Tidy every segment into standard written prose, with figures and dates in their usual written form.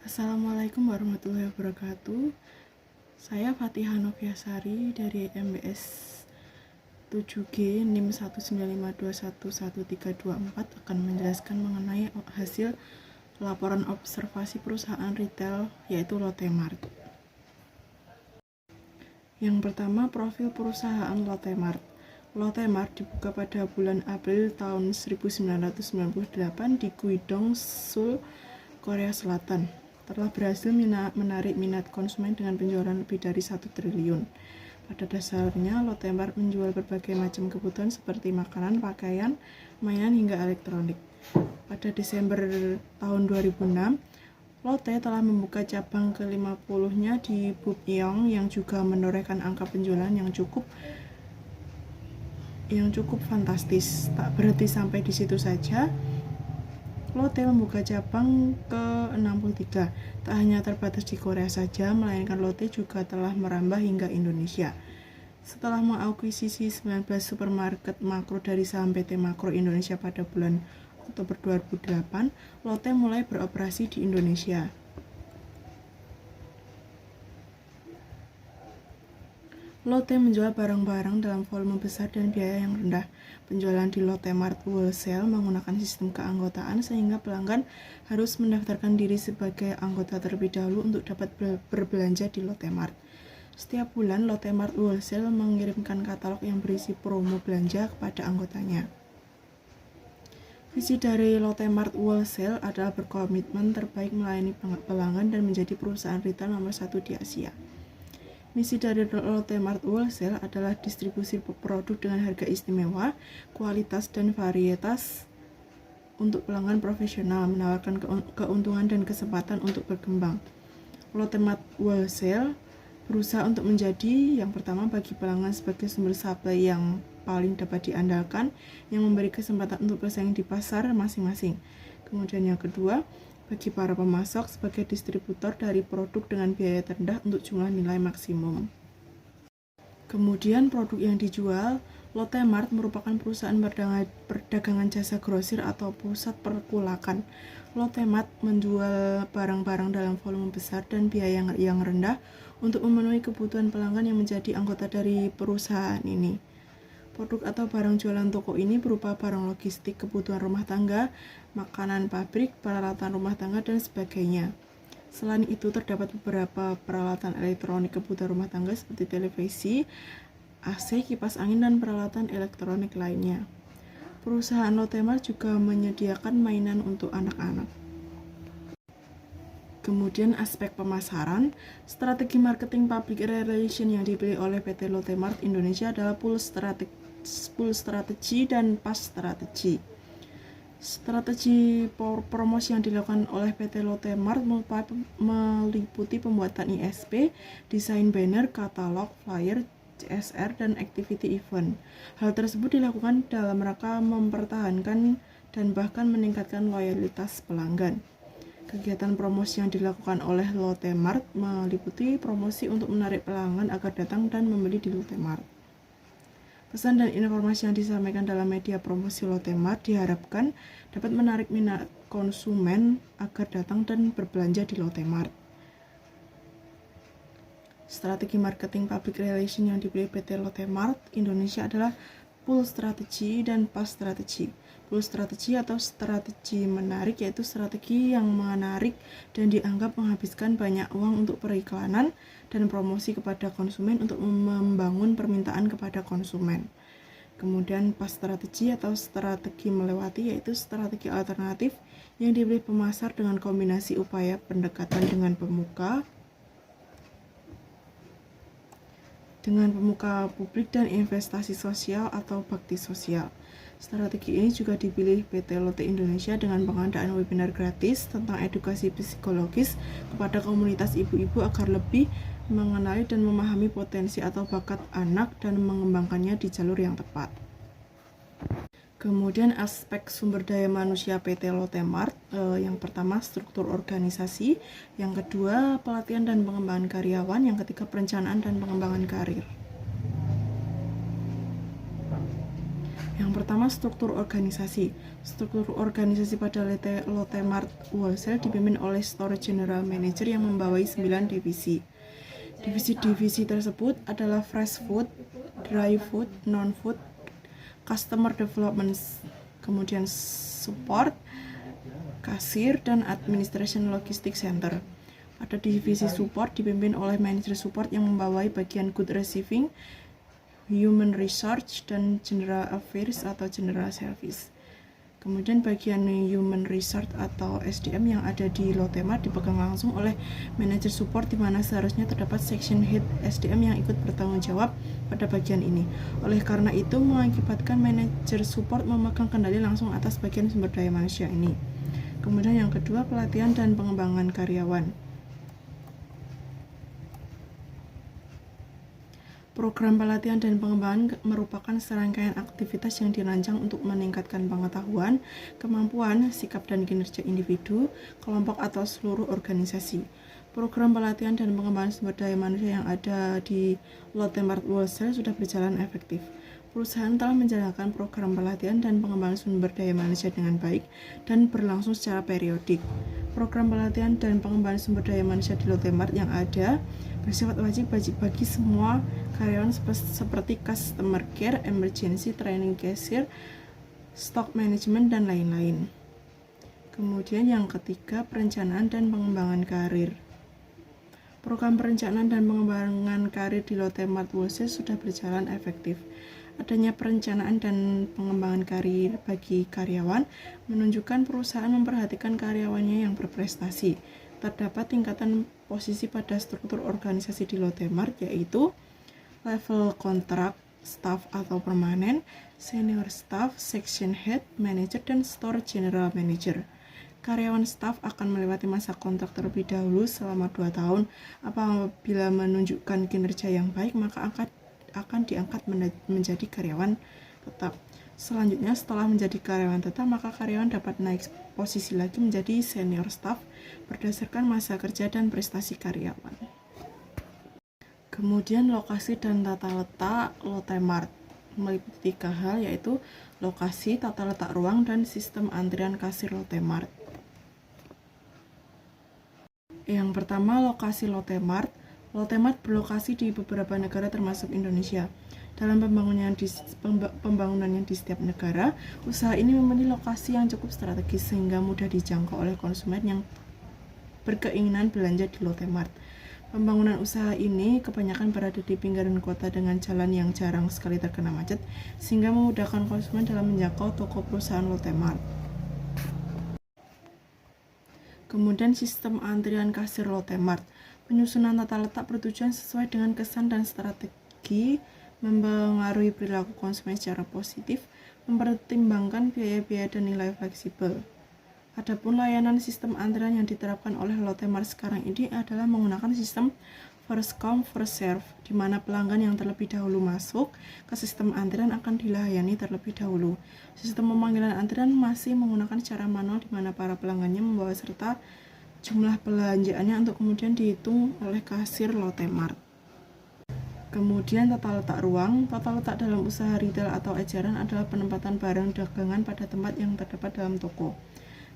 Assalamualaikum warahmatullahi wabarakatuh. Saya Fatihah Noviasari dari MBS 7G NIM 195211324 akan menjelaskan mengenai hasil laporan observasi perusahaan retail yaitu Lotte Mart. Yang pertama, profil perusahaan Lotte Mart. Lotte Mart dibuka pada bulan April tahun 1998 di Guidong, Seoul, Korea Selatan. Telah berhasil menarik minat konsumen dengan penjualan lebih dari 1 triliun. Pada dasarnya, Lotte Mart menjual berbagai macam kebutuhan seperti makanan, pakaian, mainan, hingga elektronik. Pada Desember tahun 2006, Lotte telah membuka cabang ke-50-nya di Bupyeong yang juga menorehkan angka penjualan yang cukup fantastis. Tak berhenti sampai di situ saja, Lotte membuka cabang ke-63. Tak hanya terbatas di Korea saja, melainkan Lotte juga telah merambah hingga Indonesia. Setelah mengakuisisi 19 supermarket makro dari saham PT Makro Indonesia pada bulan Oktober 2008, Lotte mulai beroperasi di Indonesia. Lotte menjual barang-barang dalam volume besar dan biaya yang rendah. Penjualan di Lotte Mart Wholesale menggunakan sistem keanggotaan sehingga pelanggan harus mendaftarkan diri sebagai anggota terlebih dahulu untuk dapat berbelanja di Lotte Mart. Setiap bulan, Lotte Mart Wholesale mengirimkan katalog yang berisi promo belanja kepada anggotanya. Visi dari Lotte Mart Wholesale adalah berkomitmen terbaik melayani pelanggan dan menjadi perusahaan retail nomor 1 di Asia. Misi dari Lotte Mart Wholesale adalah distribusi produk dengan harga istimewa, kualitas, dan varietas untuk pelanggan profesional, menawarkan keuntungan dan kesempatan untuk berkembang. Lotte Mart Wholesale berusaha untuk menjadi yang pertama bagi pelanggan sebagai sumber supply yang paling dapat diandalkan, yang memberi kesempatan untuk bersaing di pasar masing-masing. Kemudian yang kedua, bagi para pemasok sebagai distributor dari produk dengan biaya terendah untuk jumlah nilai maksimum. Kemudian produk yang dijual, Lotte Mart merupakan perusahaan perdagangan jasa grosir atau pusat perkulakan. Lotte Mart menjual barang-barang dalam volume besar dan biaya yang rendah untuk memenuhi kebutuhan pelanggan yang menjadi anggota dari perusahaan ini. Produk atau barang jualan toko ini berupa barang logistik, kebutuhan rumah tangga, makanan pabrik, peralatan rumah tangga, dan sebagainya. Selain itu, terdapat beberapa peralatan elektronik kebutuhan rumah tangga seperti televisi, AC, kipas angin, dan peralatan elektronik lainnya. Perusahaan Lotte Mart juga menyediakan mainan untuk anak-anak. Kemudian aspek pemasaran, strategi marketing public relation yang dipilih oleh PT Lotte Mart Indonesia adalah pull strategi dan pas strategi. Strategi promosi yang dilakukan oleh PT Lotte Mart meliputi pembuatan ISP, desain banner, katalog, flyer, CSR, dan activity event. Hal tersebut dilakukan dalam rangka mempertahankan dan bahkan meningkatkan loyalitas pelanggan. Kegiatan promosi yang dilakukan oleh Lotte Mart meliputi promosi untuk menarik pelanggan agar datang dan membeli di Lotte Mart. Pesan dan informasi yang disampaikan dalam media promosi Lotte Mart diharapkan dapat menarik minat konsumen agar datang dan berbelanja di Lotte Mart. Strategi marketing public relation yang dipilih PT Lotte Mart Indonesia adalah pull strategi dan pas strategi. Pull strategi atau strategi menarik yaitu strategi yang menarik dan dianggap menghabiskan banyak uang untuk periklanan dan promosi kepada konsumen untuk membangun permintaan kepada konsumen. Kemudian pas strategi atau strategi melewati yaitu strategi alternatif yang dipilih pemasar dengan kombinasi upaya pendekatan dengan pemuka publik dan investasi sosial atau bakti sosial. Strategi ini juga dipilih PT Lotte Indonesia dengan pengadaan webinar gratis tentang edukasi psikologis kepada komunitas ibu-ibu agar lebih mengenali dan memahami potensi atau bakat anak dan mengembangkannya di jalur yang tepat. Kemudian aspek sumber daya manusia PT Lotte Mart, yang pertama struktur organisasi, yang kedua pelatihan dan pengembangan karyawan, yang ketiga perencanaan dan pengembangan karir. Yang pertama, struktur organisasi. Struktur organisasi pada Lotte Mart Wholesale dipimpin oleh Store General Manager yang membawahi 9 divisi. Divisi-divisi tersebut adalah fresh food, dry food, non-food, customer development, kemudian support, kasir, dan administration logistic center. Pada divisi support dipimpin oleh manajer support yang membawahi bagian good receiving, human research, dan general affairs atau general service. Kemudian bagian human research atau SDM yang ada di Lotte Mart dipegang langsung oleh manajer support, di mana seharusnya terdapat section head SDM yang ikut bertanggung jawab pada bagian ini. Oleh karena itu mengakibatkan manajer support memegang kendali langsung atas bagian sumber daya manusia ini. Kemudian yang kedua, pelatihan dan pengembangan karyawan. Program pelatihan dan pengembangan merupakan serangkaian aktivitas yang dirancang untuk meningkatkan pengetahuan, kemampuan, sikap dan kinerja individu, kelompok atau seluruh organisasi. Program pelatihan dan pengembangan sumber daya manusia yang ada di Lotte Mart Wholesale sudah berjalan efektif. Perusahaan telah menjalankan program pelatihan dan pengembangan sumber daya manusia dengan baik dan berlangsung secara periodik. Program pelatihan dan pengembangan sumber daya manusia di Lotte Mart yang ada bersifat wajib bagi semua karyawan seperti customer care, emergency training, cashier, stock management, dan lain-lain. Kemudian yang ketiga, perencanaan dan pengembangan karir. Program perencanaan dan pengembangan karir di Lotte Mart Wholesale sudah berjalan efektif. Adanya perencanaan dan pengembangan karir bagi karyawan menunjukkan perusahaan memperhatikan karyawannya yang berprestasi. Terdapat tingkatan posisi pada struktur organisasi di Lotte Mart, yaitu level kontrak, staff atau permanen, senior staff, section head, manager, dan store general manager. Karyawan staff akan melewati masa kontrak terlebih dahulu selama 2 tahun. Apabila menunjukkan kinerja yang baik, maka akan diangkat menjadi karyawan tetap. Selanjutnya, setelah menjadi karyawan tetap, maka karyawan dapat naik posisi lagi menjadi senior staff berdasarkan masa kerja dan prestasi karyawan. Kemudian lokasi dan tata letak Lotte Mart meliputi 3 hal, yaitu lokasi, tata letak ruang, dan sistem antrian kasir Lotte Mart. Yang pertama, lokasi Lotte Mart. Lotte Mart berlokasi di beberapa negara termasuk Indonesia. Dalam pembangunannya di setiap negara, usaha ini memilih lokasi yang cukup strategis sehingga mudah dijangkau oleh konsumen yang berkeinginan belanja di Lotte Mart. Pembangunan usaha ini kebanyakan berada di pinggiran kota dengan jalan yang jarang sekali terkena macet, sehingga memudahkan konsumen dalam menjangkau toko perusahaan Lotte Mart. Kemudian sistem antrian kasir Lotte Mart. Penyusunan tata letak bertujuan sesuai dengan kesan dan strategi mempengaruhi perilaku konsumen secara positif, mempertimbangkan biaya-biaya dan nilai fleksibel. Adapun layanan sistem antrian yang diterapkan oleh Lotte Mart sekarang ini adalah menggunakan sistem first come first serve, di mana pelanggan yang terlebih dahulu masuk ke sistem antrian akan dilayani terlebih dahulu. Sistem pemanggilan antrian masih menggunakan cara manual, di mana para pelanggannya membawa serta jumlah belanjaannya untuk kemudian dihitung oleh kasir Lotte Mart. Kemudian tata letak ruang. Tata letak dalam usaha retail atau eceran adalah penempatan barang dagangan pada tempat yang terdapat dalam toko.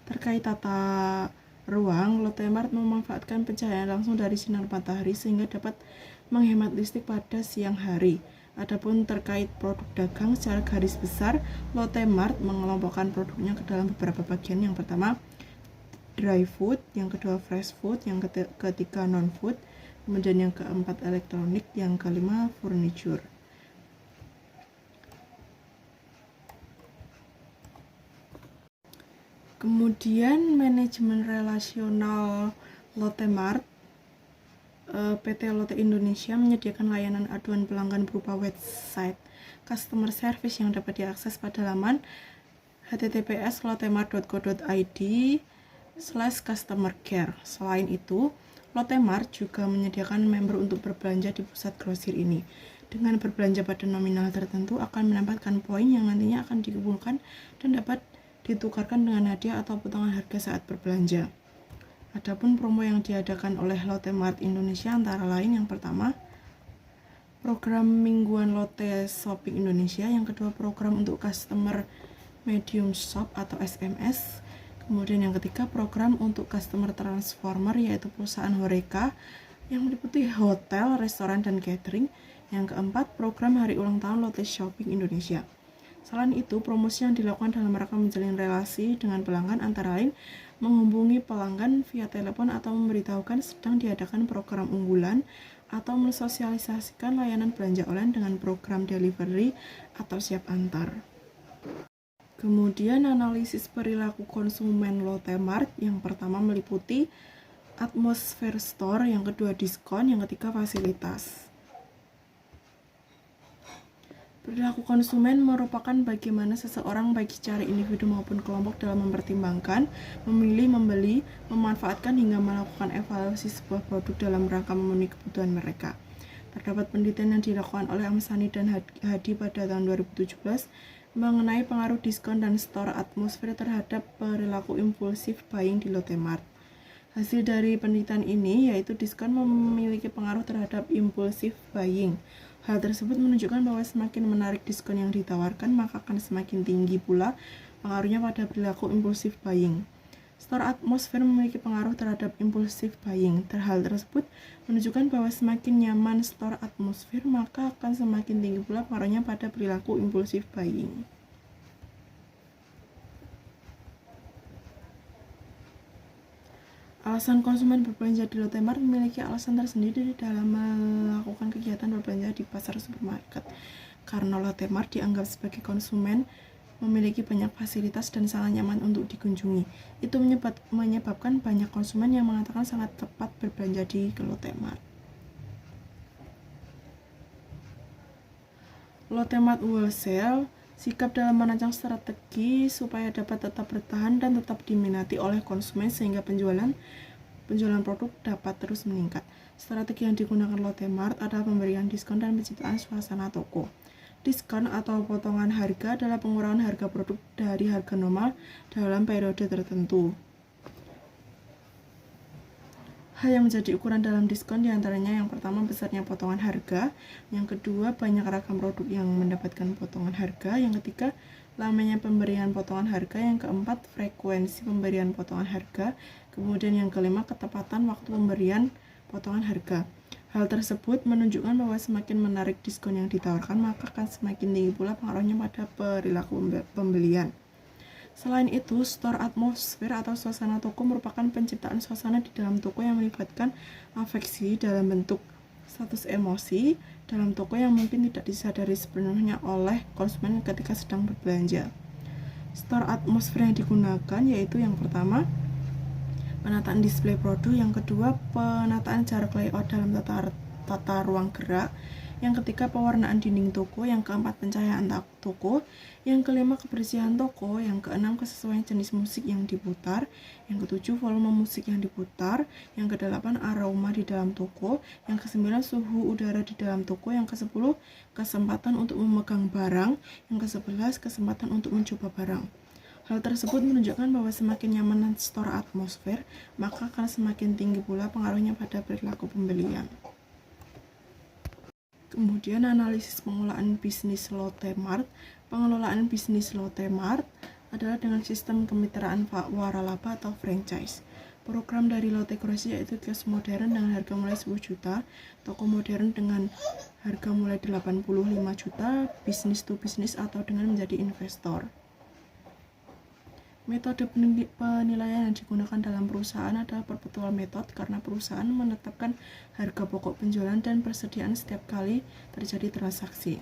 Terkait tata ruang, Lotte Mart memanfaatkan pencahayaan langsung dari sinar matahari sehingga dapat menghemat listrik pada siang hari. Adapun terkait produk dagang, secara garis besar, Lotte Mart mengelompokkan produknya ke dalam beberapa bagian. Yang pertama, dry food, yang kedua fresh food, yang ketiga non-food, kemudian yang keempat elektronik, yang kelima furniture. Kemudian manajemen relasional Lotte Mart. PT Lotte Indonesia menyediakan layanan aduan pelanggan berupa website customer service yang dapat diakses pada laman https://lottemart.co.id/customer-care. Selain itu, Lotte Mart juga menyediakan member untuk berbelanja di pusat grosir ini. Dengan berbelanja pada nominal tertentu akan mendapatkan poin yang nantinya akan dikumpulkan dan dapat ditukarkan dengan hadiah atau potongan harga saat berbelanja. Adapun promo yang diadakan oleh Lotte Mart Indonesia antara lain, yang pertama, program mingguan Lotte Shopping Indonesia, yang kedua program untuk customer medium shop atau SMS, kemudian yang ketiga program untuk customer transformer yaitu perusahaan Horeca yang meliputi hotel, restoran, dan catering, yang keempat program hari ulang tahun Lotte Shopping Indonesia. Selain itu, promosi yang dilakukan dalam rangka menjalin relasi dengan pelanggan antara lain menghubungi pelanggan via telepon atau memberitahukan sedang diadakan program unggulan atau mensosialisasikan layanan belanja online dengan program delivery atau siap antar. Kemudian analisis perilaku konsumen Lotte Mart yang pertama meliputi atmosfer store, yang kedua diskon, yang ketiga fasilitas. Perilaku konsumen merupakan bagaimana seseorang baik secara individu maupun kelompok dalam mempertimbangkan, memilih, membeli, memanfaatkan hingga melakukan evaluasi sebuah produk dalam rangka memenuhi kebutuhan mereka. Terdapat penelitian yang dilakukan oleh Amsani dan Hadi pada tahun 2017 mengenai pengaruh diskon dan store atmosfer terhadap perilaku impulsif buying di Lotte Mart. Hasil dari penelitian ini yaitu diskon memiliki pengaruh terhadap impulsif buying. Hal tersebut menunjukkan bahwa semakin menarik diskon yang ditawarkan, maka akan semakin tinggi pula pengaruhnya pada perilaku impulsif buying. Store atmosfer memiliki pengaruh terhadap impulsif buying. Hal tersebut menunjukkan bahwa semakin nyaman store atmosfer, maka akan semakin tinggi pula pengaruhnya pada perilaku impulsif buying. Alasan konsumen berbelanja di Lotte Mart memiliki alasan tersendiri dalam melakukan kegiatan berbelanja di pasar supermarket. Karena Lotte Mart dianggap sebagai konsumen memiliki banyak fasilitas dan sangat nyaman untuk dikunjungi. Itu menyebabkan banyak konsumen yang mengatakan sangat tepat berbelanja di Lotte Mart. Lotte Mart Wholesale, sikap dalam merancang strategi supaya dapat tetap bertahan dan tetap diminati oleh konsumen sehingga penjualan produk dapat terus meningkat. Strategi yang digunakan Lotte Mart adalah pemberian diskon dan penciptaan suasana toko. Diskon atau potongan harga adalah pengurangan harga produk dari harga normal dalam periode tertentu. Hal yang menjadi ukuran dalam diskon diantaranya yang pertama besarnya potongan harga, yang kedua banyak ragam produk yang mendapatkan potongan harga, yang ketiga lamanya pemberian potongan harga, yang keempat frekuensi pemberian potongan harga, kemudian yang kelima ketepatan waktu pemberian potongan harga. Hal tersebut menunjukkan bahwa semakin menarik diskon yang ditawarkan, maka akan semakin tinggi pula pengaruhnya pada perilaku pembelian. Selain itu, store atmosfer atau suasana toko merupakan penciptaan suasana di dalam toko yang melibatkan afeksi dalam bentuk status emosi dalam toko yang mungkin tidak disadari sepenuhnya oleh konsumen ketika sedang berbelanja. Store atmosfer yang digunakan yaitu yang pertama, penataan display produk, yang kedua, penataan jarak layout dalam tata ruang gerak, yang ketiga pewarnaan dinding toko, yang keempat pencahayaan toko, yang kelima kebersihan toko, yang keenam kesesuaian jenis musik yang diputar, yang ketujuh volume musik yang diputar, yang kedelapan aroma di dalam toko, yang kesembilan suhu udara di dalam toko, yang kesepuluh kesempatan untuk memegang barang, yang kesebelas kesempatan untuk mencoba barang. Hal tersebut menunjukkan bahwa semakin nyaman store atmosfer, maka akan semakin tinggi pula pengaruhnya pada perilaku pembelian. Kemudian analisis pengelolaan bisnis Lotte Mart. Pengelolaan bisnis Lotte Mart adalah dengan sistem kemitraan waralaba atau franchise. Program dari Lotte Grocery yaitu kios modern dengan harga mulai 10 juta, toko modern dengan harga mulai 85 juta, bisnis to bisnis atau dengan menjadi investor. Metode penilaian yang digunakan dalam perusahaan adalah perpetual method karena perusahaan menetapkan harga pokok penjualan dan persediaan setiap kali terjadi transaksi.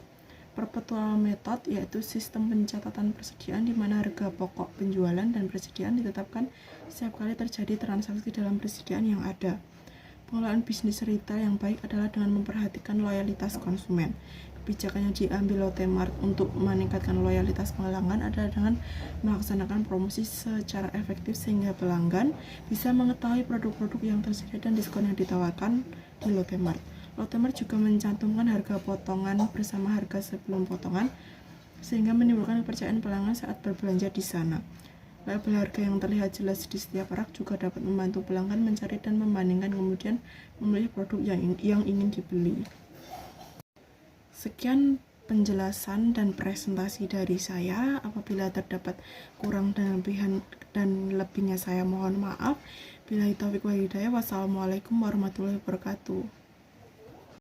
Perpetual method yaitu sistem pencatatan persediaan di mana harga pokok penjualan dan persediaan ditetapkan setiap kali terjadi transaksi dalam persediaan yang ada. Pengelolaan bisnis retail yang baik adalah dengan memperhatikan loyalitas konsumen. Kebijakan yang diambil Lotte Mart untuk meningkatkan loyalitas pelanggan adalah dengan melaksanakan promosi secara efektif sehingga pelanggan bisa mengetahui produk-produk yang tersedia dan diskon yang ditawarkan di Lotte Mart. Lotte Mart juga mencantumkan harga potongan bersama harga sebelum potongan sehingga menimbulkan kepercayaan pelanggan saat berbelanja di sana. Label harga yang terlihat jelas di setiap rak juga dapat membantu pelanggan mencari dan membandingkan kemudian memilih produk yang ingin dibeli. Sekian penjelasan dan presentasi dari saya. Apabila terdapat kurang dan lebihnya saya mohon maaf. Billahi taufiq wal hidayah. Wassalamualaikum warahmatullahi wabarakatuh.